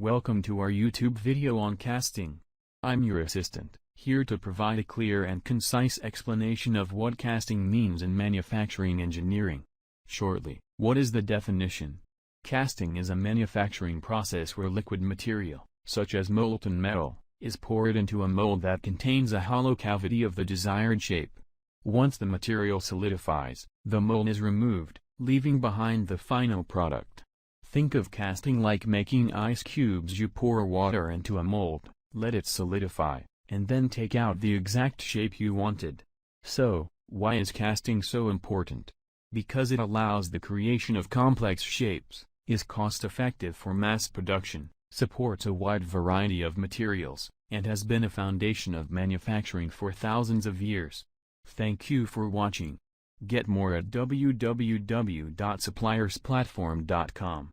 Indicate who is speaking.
Speaker 1: Welcome to our YouTube video on casting. I'm your assistant, here to provide a clear and concise explanation of what casting means in manufacturing engineering. Shortly, what is the definition? Casting is a manufacturing process where liquid material, such as molten metal, is poured into a mold that contains a hollow cavity of the desired shape. Once the material solidifies, the mold is removed, leaving behind the final product. Think of casting like making ice cubes. You pour water into a mold, let it solidify, and then take out the exact shape you wanted. So, why is casting so important? Because it allows the creation of complex shapes, is cost-effective for mass production, supports a wide variety of materials, and has been a foundation of manufacturing for thousands of years. Thank you for watching. Get more at www.suppliersplatform.com.